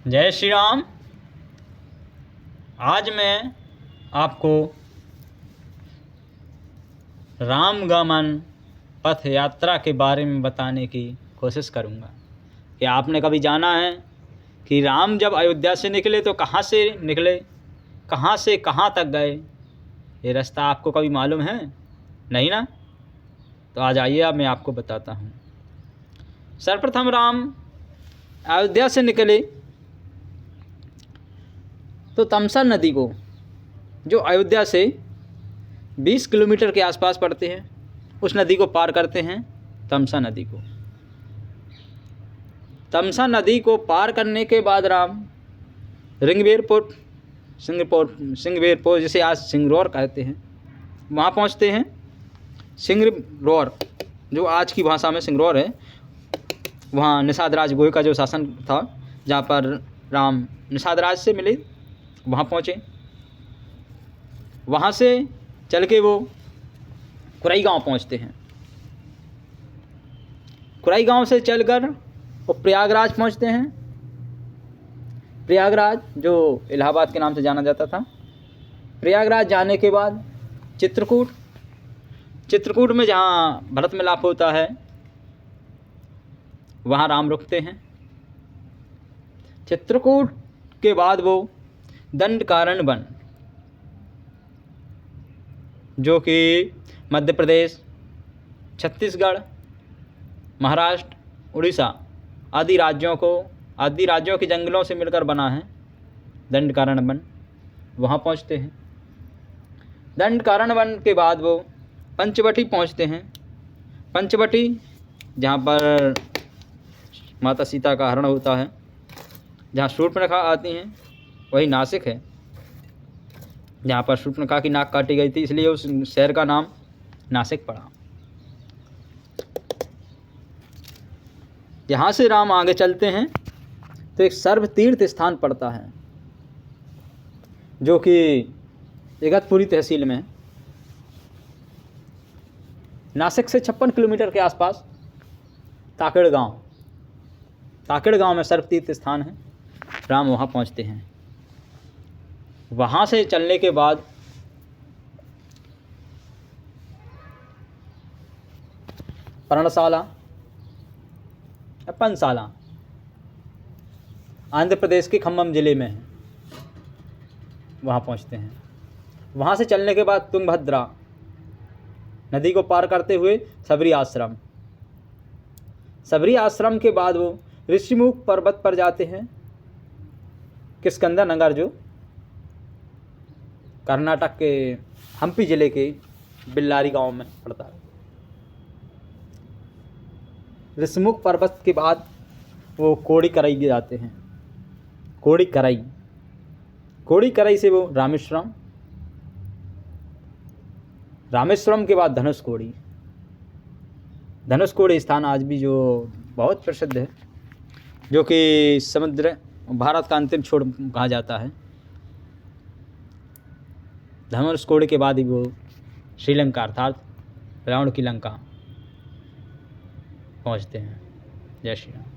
जय श्री राम। आज मैं आपको रामगमन पथ यात्रा के बारे में बताने की कोशिश करूंगा कि आपने कभी जाना है कि राम जब अयोध्या से निकले तो कहाँ से निकले, कहाँ से कहाँ तक गए। ये रास्ता आपको कभी मालूम है? नहीं ना? तो आ जाइए, अब मैं आपको बताता हूँ। सर्वप्रथम राम अयोध्या से निकले तो तमसा नदी को, जो अयोध्या से 20 किलोमीटर के आसपास पड़ते हैं, उस नदी को पार करते हैं। तमसा नदी को, तमसा नदी को पार करने के बाद राम सिंगवेरपुर जिसे आज सिंगरौर कहते हैं, वहाँ पहुँचते हैं। सिंगरौर, जो आज की भाषा में सिंगरौर है, वहाँ निषाद राज गोही का जो शासन था, जहाँ पर राम निषाद राज से मिले, वहाँ पहुँचे। वहाँ से चल के वो कुराई गांव पहुँचते हैं। कुराई गांव से चलकर वो प्रयागराज पहुँचते हैं। प्रयागराज, जो इलाहाबाद के नाम से जाना जाता था। प्रयागराज जाने के बाद चित्रकूट में जहाँ भरत मिलाप होता है, वहाँ राम रुकते हैं। चित्रकूट के बाद वो दंडकारण्य वन, जो कि मध्य प्रदेश, छत्तीसगढ़, महाराष्ट्र, उड़ीसा आदि राज्यों के जंगलों से मिलकर बना है दंडकारण्य वन, वहाँ पहुँचते हैं। दंडकारण्य वन के बाद वो पंचवटी पहुँचते हैं। पंचवटी, जहाँ पर माता सीता का हरण होता है, जहाँ शूर्पणखा आती हैं, वही नासिक है, जहाँ पर शूर्पणखा की नाक काटी गई थी, इसलिए उस शहर का नाम नासिक पड़ा। यहाँ से राम आगे चलते हैं तो एक सर्व तीर्थ स्थान पड़ता है, जो कि इगतपुरी तहसील में, नासिक से 56 किलोमीटर के आसपास ताकेड़ गांव में सर्व तीर्थ स्थान है। राम वहाँ पहुँचते हैं। वहाँ से चलने के बाद पंसाला आंध्र प्रदेश के खम्मम जिले में है, वहाँ पहुँचते हैं। वहाँ से चलने के बाद तुंगभद्रा नदी को पार करते हुए सबरी आश्रम के बाद वो ऋषिमुख पर्वत पर जाते हैं। किष्किंधा नगर, जो कर्नाटक के हम्पी जिले के बिल्लारी गांव में पड़ता है। ऋषिमुख पर्वत के बाद वो कोड़ीकराई जाते हैं। कोड़ीकराई से वो रामेश्वरम के बाद धनुषकोडी स्थान आज भी जो बहुत प्रसिद्ध है, जो कि समुद्र भारत का अंतिम छोर कहा जाता है। धनुषकोडी के बाद ही वो श्रीलंका अर्थात रावण की लंका पहुँचते हैं। जय श्री राम।